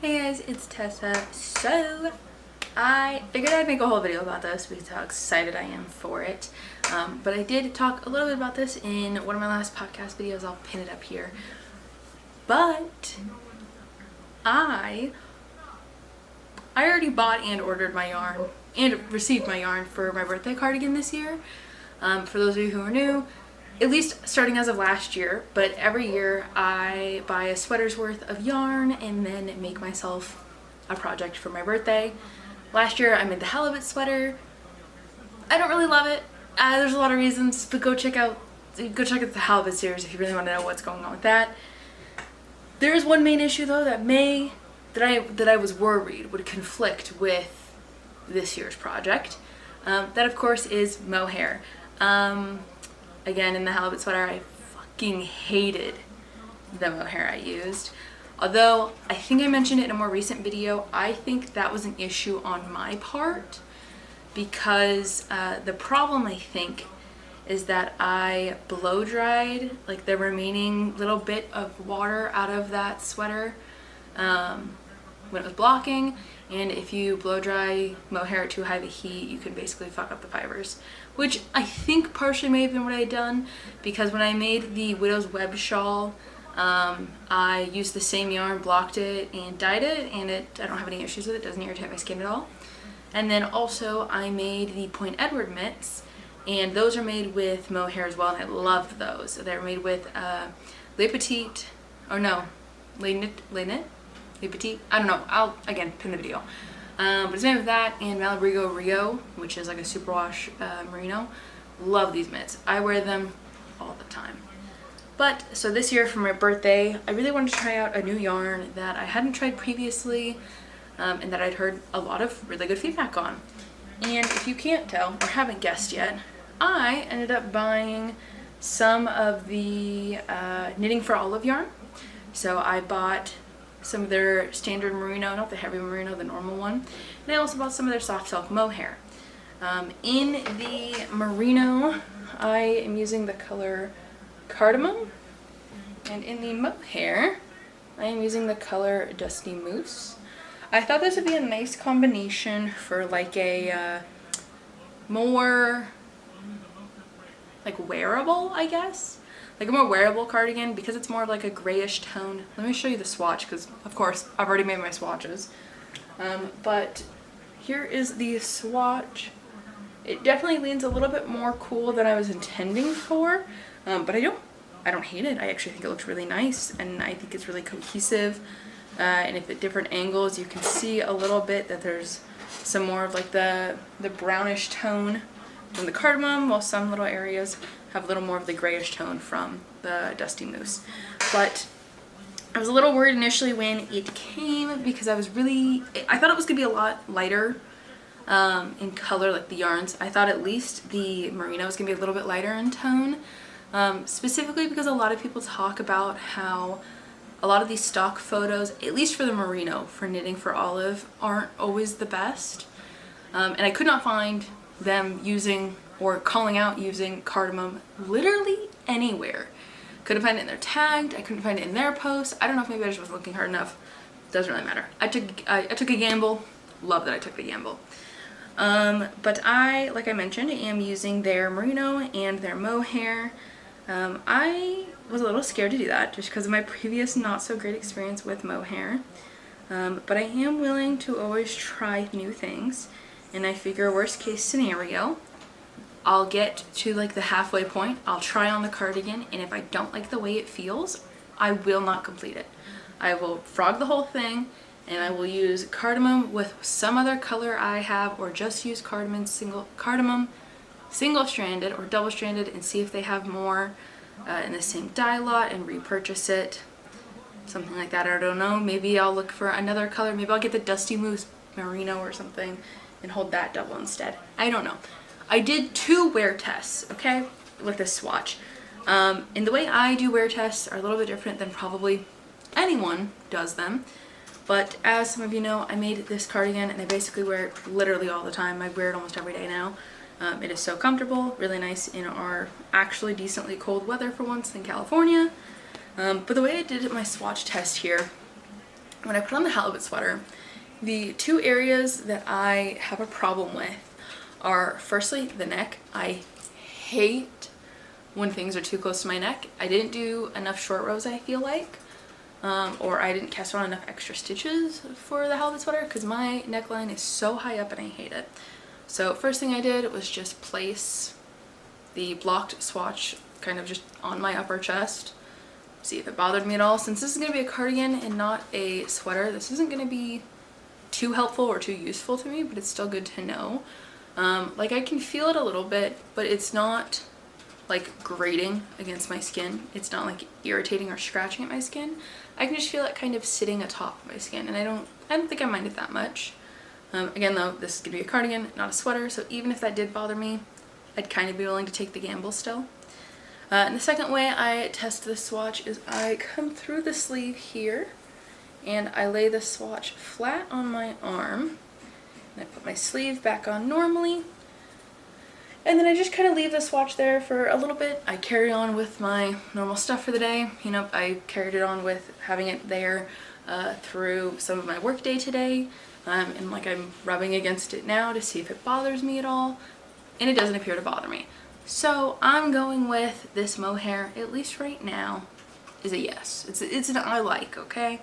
Hey guys, it's Tessa. So, I figured I'd make a whole video about this because how excited I am for it. But I did talk a little bit about this in one of my last podcast videos. I'll pin it up here. But I already bought and ordered my yarn and received my yarn for my birthday cardigan this year. For those of you who are new, at least starting as of last year, but every year I buy a sweater's worth of yarn and then make myself a project for my birthday. Last year I made the halibut sweater. I don't really love it. There's a lot of reasons, but go check out the halibut series if you really want to know what's going on with that. There is one main issue though that I was worried would conflict with this year's project. That of course is mohair. Again, in the halibut sweater, I fucking hated the mohair I used. Although, I think I mentioned it in a more recent video, I think that was an issue on my part because the problem, I think, is that I blow dried like the remaining little bit of water out of that sweater when it was blocking, and if you blow dry mohair at too high of a heat, you can basically fuck up the fibers, which I think partially may have been what I had done, because when I made the Widow's Web shawl, I used the same yarn, blocked it, and dyed it, and I don't have any issues with it. It doesn't irritate my skin at all. And then also I made the Point Edward mitts, and those are made with mohair as well, and I loved those. They're made with Le Petit, or no, Le Knit? Le Petit? I don't know. I'll, again, pin the video. But it's made with that and Malabrigo Rio, which is like a superwash merino. Love these mitts. I wear them all the time. But, so this year for my birthday, I really wanted to try out a new yarn that I hadn't tried previously and that I'd heard a lot of really good feedback on. And if you can't tell, or haven't guessed yet, I ended up buying some of the Knitting for Olive yarn. So I bought some of their standard merino, not the heavy merino, the normal one. And I also bought some of their soft silk mohair. In the merino, I am using the color Cardamom. And in the mohair, I am using the color Dusty Moose. I thought this would be a nice combination for like a more like wearable, I guess. Like a more wearable cardigan, because it's more of like a grayish tone. Let me show you the swatch, because of course I've already made my swatches. But here is the swatch. It definitely leans a little bit more cool than I was intending for, but I don't hate it. I actually think it looks really nice, and I think it's really cohesive. And if at different angles you can see a little bit that there's some more of like the brownish tone from the Cardamom, while some little areas have a little more of the grayish tone from the Dusty Moose. But I was a little worried initially when it came, because I thought it was gonna be a lot lighter in color, like the yarns. I thought at least the merino was gonna be a little bit lighter in tone, specifically because a lot of people talk about how a lot of these stock photos, at least for the merino, for Knitting for Olive, aren't always the best. And I could not find them using or calling out using Cardamom literally anywhere. Couldn't find it in their tagged, I couldn't find it in their posts. I don't know if maybe I just wasn't looking hard enough. Doesn't really matter. I took a gamble. Love that I took the gamble. But I, like I mentioned, am using their merino and their mohair. I was a little scared to do that just because of my previous not so great experience with mohair. But I am willing to always try new things. And I figure worst case scenario, I'll get to like the halfway point, I'll try on the cardigan, and if I don't like the way it feels, I will not complete it. I will frog the whole thing, and I will use Cardamom with some other color I have, or just use Cardamom single-stranded or double-stranded and see if they have more in the same dye lot and repurchase it. Something like that, I don't know. Maybe I'll look for another color. Maybe I'll get the Dusty Moose merino or something and hold that double instead. I don't know. I did 2 wear tests, okay, with this swatch. And the way I do wear tests are a little bit different than probably anyone does them. But as some of you know, I made this cardigan and I basically wear it literally all the time. I wear it almost every day now. It is so comfortable, really nice in our actually decently cold weather for once in California. But the way I did my swatch test here when I put on the halibut sweater, the two areas that I have a problem with are, firstly, the neck. I hate when things are too close to my neck. I didn't do enough short rows, I feel like, or I didn't cast on enough extra stitches for the halibut sweater because my neckline is so high up and I hate it. So first thing I did was just place the blocked swatch kind of just on my upper chest, see if it bothered me at all. Since this is going to be a cardigan and not a sweater, this isn't going to be too helpful or too useful to me, but it's still good to know. Like I can feel it a little bit, but it's not like grating against my skin. It's not like irritating or scratching at my skin. I can just feel it kind of sitting atop my skin, and I don't think I mind it that much. Again though, this is gonna be a cardigan, not a sweater, so even if that did bother me, I'd kind of be willing to take the gamble still. And the second way I test this swatch is I come through the sleeve here and I lay the swatch flat on my arm, and I put my sleeve back on normally, and then I just kind of leave the swatch there for a little bit. I carry on with my normal stuff for the day. You know, I carried it on with having it there through some of my work day today, and like I'm rubbing against it now to see if it bothers me at all, and it doesn't appear to bother me. So I'm going with this mohair, at least right now, is a yes. It's an I like, okay?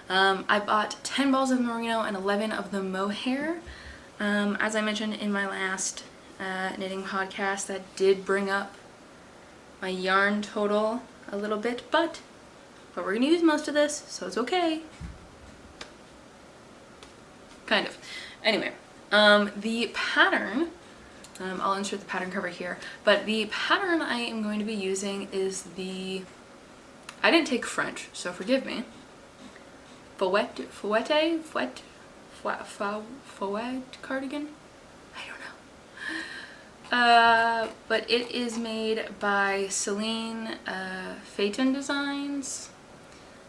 I bought 10 balls of merino and 11 of the mohair. As I mentioned in my last knitting podcast, that did bring up my yarn total a little bit, but we're gonna use most of this, so it's okay. Kind of. Anyway, the pattern, I'll insert the pattern cover here, but the pattern I am going to be using is I didn't take French, so forgive me. Fouette cardigan? I don't know. But it is made by Celine Phaeton Designs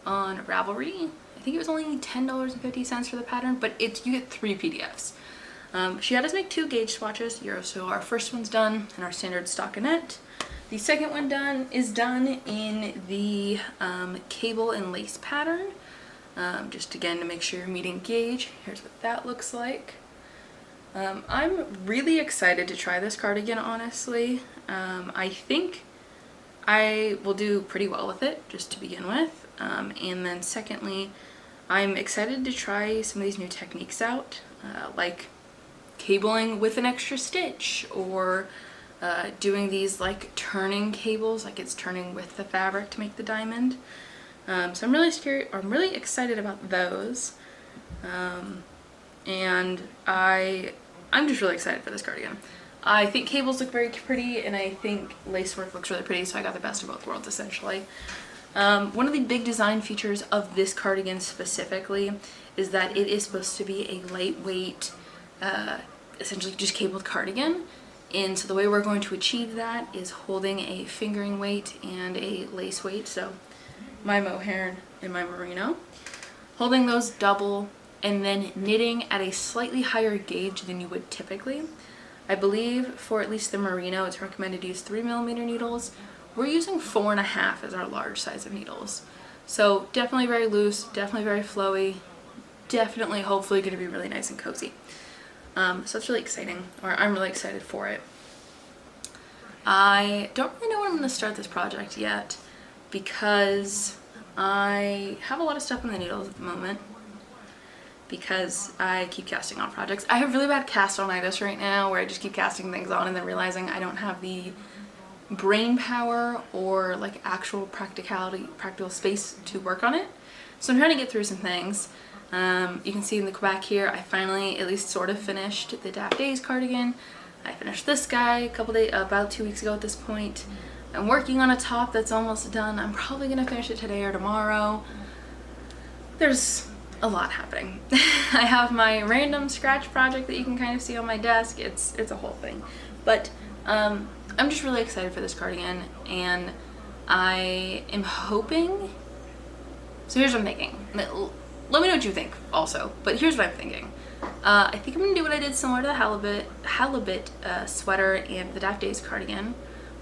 on Ravelry. I think it was only $10.50 for the pattern, but you get 3 PDFs. She had us make 2 gauge swatches. So our first one's done in our standard stockinette. The second one is done in the cable and lace pattern. Just again to make sure you're meeting gauge. Here's what that looks like. I'm really excited to try this cardigan, honestly. I think I will do pretty well with it, just to begin with. And then secondly, I'm excited to try some of these new techniques out, like cabling with an extra stitch, or doing these like turning cables, like it's turning with the fabric to make the diamond. So I'm really excited about those. And I'm just really excited for this cardigan. I think cables look very pretty, and I think lacework looks really pretty, so I got the best of both worlds essentially. One of the big design features of this cardigan specifically is that it is supposed to be a lightweight, essentially just cabled cardigan. And so the way we're going to achieve that is holding a fingering weight and a lace weight, so my mohair and my merino, holding those double, and then knitting at a slightly higher gauge than you would typically. I believe for at least the merino, it's recommended to use 3mm needles. We're using 4.5 as our large size of needles. So definitely very loose, definitely very flowy, definitely hopefully going to be really nice and cozy. So it's really exciting, or I'm really excited for it. I don't really know when I'm going to start this project yet, because I have a lot of stuff on the needles at the moment, because I keep casting on projects. I have really bad cast-on-itis right now, where I just keep casting things on and then realizing I don't have the brain power or like actual practical space to work on it. So I'm trying to get through some things. You can see in the back here, I finally at least sort of finished the Daft Days cardigan. I finished this guy about 2 weeks ago at this point. I'm working on a top that's almost done. I'm probably gonna finish it today or tomorrow. There's a lot happening. I have my random scratch project that you can kind of see on my desk. It's a whole thing. But I'm just really excited for this cardigan, and I am hoping, so here's what I'm thinking. Let me know what you think also, but here's what I'm thinking. I think I'm gonna do what I did similar to the halibut sweater and the Daft Days cardigan,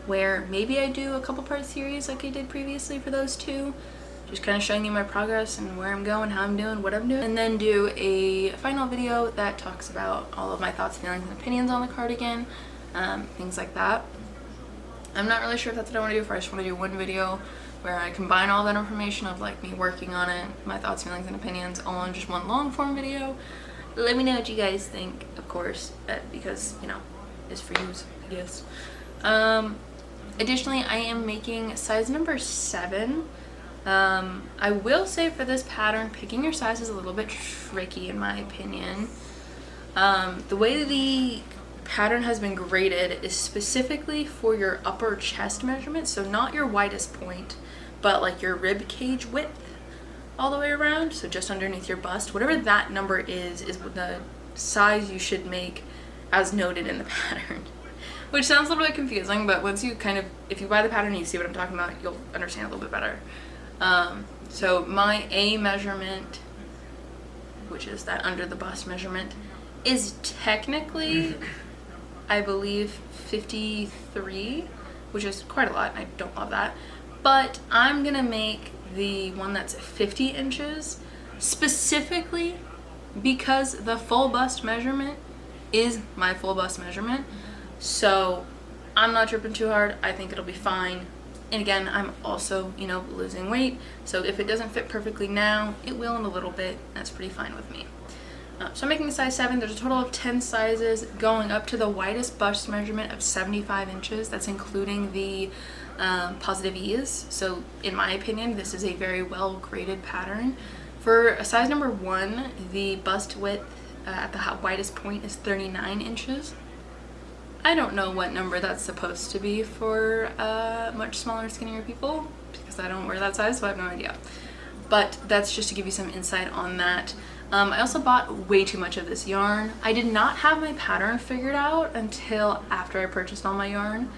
where maybe I do a couple part series like I did previously for those two. just kind of showing you my progress and where I'm going, how I'm doing, what I'm doing, and then do a final video that talks about all of my thoughts, feelings, and opinions on the cardigan, things like that. I'm not really sure if that's what I want to do, if I just want to do one video where I combine all that information of like me working on it, my thoughts, feelings, and opinions all in just one long form video. Let me know what you guys think, of course, because, you know, it's for you, I guess. Additionally, I am making size number 7. I will say for this pattern, picking your size is a little bit tricky in my opinion. The way the pattern has been graded is specifically for your upper chest measurement, so not your widest point, but like your rib cage width all the way around, so just underneath your bust. Whatever that number is the size you should make as noted in the pattern. Which sounds a little bit confusing, but once you kind of, if you buy the pattern and you see what I'm talking about, you'll understand a little bit better. So my A measurement, which is that under the bust measurement, is technically, I believe, 53, which is quite a lot, and I don't love that. But I'm gonna make the one that's 50 inches specifically because the full bust measurement is my full bust measurement. So I'm not tripping too hard. I think it'll be fine. And again, I'm also, you know, losing weight. So if it doesn't fit perfectly now, it will in a little bit. That's pretty fine with me. So I'm making a size 7. There's a total of 10 sizes going up to the widest bust measurement of 75 inches. That's including the positive E's. So in my opinion, this is a very well graded pattern. For a size number 1, the bust width at the widest point is 39 inches. I don't know what number that's supposed to be for much smaller, skinnier people because I don't wear that size, so I have no idea. But that's just to give you some insight on that. I also bought way too much of this yarn. I did not have my pattern figured out until after I purchased all my yarn.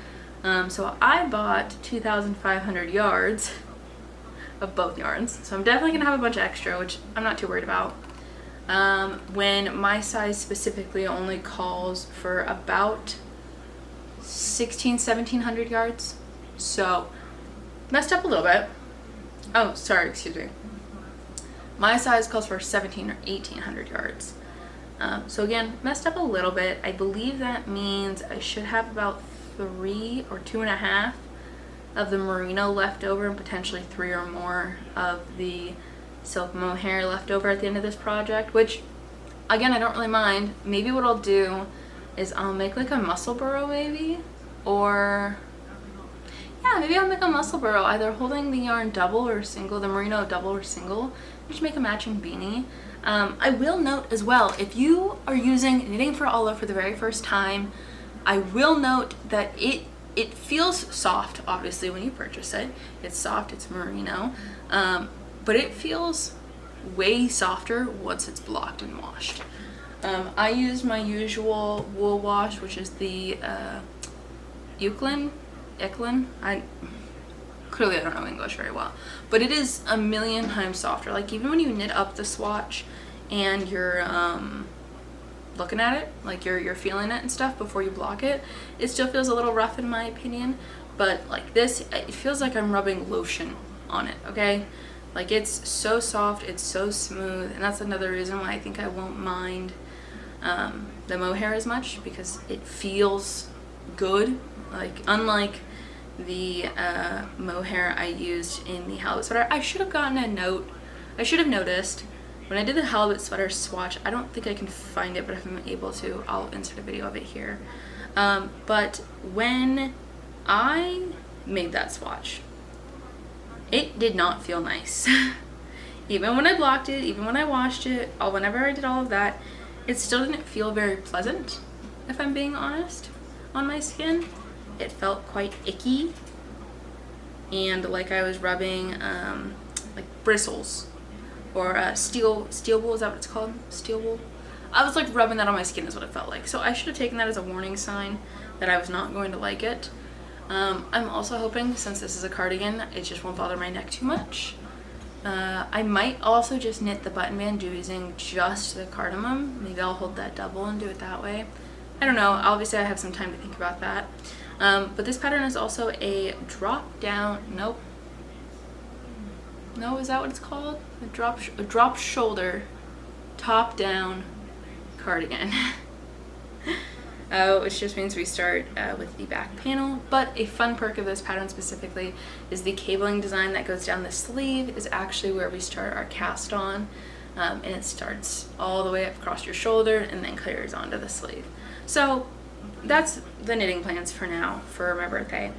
So I bought 2,500 yards of both yarns. So I'm definitely gonna have a bunch extra, which I'm not too worried about. When my size specifically only calls for about 1,700 yards. So messed up a little bit. Oh, sorry, excuse me. My size calls for 1,700 or 1,800 yards. So again, messed up a little bit. I believe that means I should have about 3 or 2.5 of the merino left over and potentially 3 or more of the silk mohair left over at the end of this project, which again, I don't really mind. Maybe what I'll do is I'll make like a muscle burrow maybe, or yeah, maybe I'll make a muscle burrow, either holding the yarn double or single, the merino double or single, just make a matching beanie. I will note as well, if you are using Knitting for Alla for the very first time, I will note that it feels soft, obviously, when you purchase it. It's soft, it's merino, but it feels way softer once it's blocked and washed. I used my usual wool wash, which is the Eklund. Clearly I don't know English very well, but it is a million times softer. Like even when you knit up the swatch and you're looking at it, like you're feeling it and stuff before you block it, it still feels a little rough in my opinion. But like this, it feels like I'm rubbing lotion on it, okay? Like it's so soft, it's so smooth, and that's another reason why I think I won't mind the mohair as much, because it feels good. Like unlike the mohair I used in the halibut sweater, I should have gotten a note. I should have noticed when I did the halibut sweater swatch. I don't think I can find it, but if I'm able to, I'll insert a video of it here. But when I made that swatch, it did not feel nice. Even when I blocked it, even when I washed it, whenever I did all of that, it still didn't feel very pleasant, if I'm being honest, on my skin. It felt quite icky and like I was rubbing like bristles or steel wool, is that what it's called? Steel wool? I was like rubbing that on my skin is what it felt like. So I should have taken that as a warning sign that I was not going to like it. I'm also hoping, since this is a cardigan, it just won't bother my neck too much. I might also just knit the button band using just the cardamom. Maybe I'll hold that double and do it that way. I don't know. Obviously I have some time to think about that. But this pattern is also a drop down, nope. No, is that what it's called? A drop shoulder, top down cardigan. Which just means we start with the back panel. But a fun perk of this pattern specifically is the cabling design that goes down the sleeve is actually where we start our cast on. And it starts all the way up across your shoulder and then clears onto the sleeve. So that's the knitting plans for now for my birthday.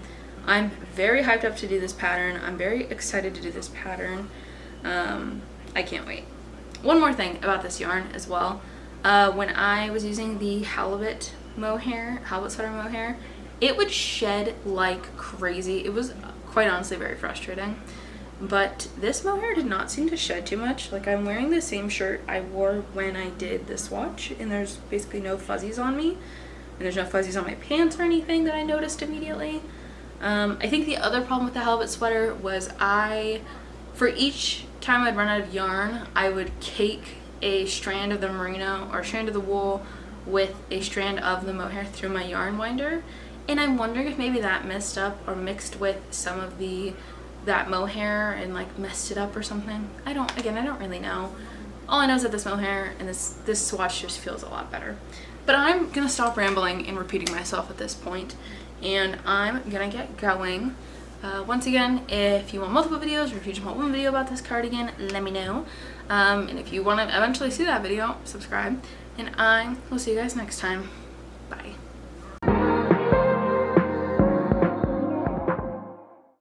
I'm very hyped up to do this pattern. I'm very excited to do this pattern. I can't wait. One more thing about this yarn as well. When I was using the halibut sweater mohair, it would shed like crazy. It was quite honestly very frustrating. But this mohair did not seem to shed too much. Like, I'm wearing the same shirt I wore when I did the swatch, and there's basically no fuzzies on me. And there's no fuzzies on my pants or anything that I noticed immediately. I think the other problem with the halibut sweater was for each time I'd run out of yarn, I would cake a strand of the merino or a strand of the wool with a strand of the mohair through my yarn winder. And I'm wondering if maybe that messed up or mixed with some of that mohair and like messed it up or something. I don't really know. All I know is that this mohair and this swatch just feels a lot better. But I'm gonna stop rambling and repeating myself at this point, and I'm gonna get going. Once again, if you want multiple videos or if you just want one video about this cardigan, let me know. And if you want to eventually see that video, subscribe. And I will see you guys next time. Bye.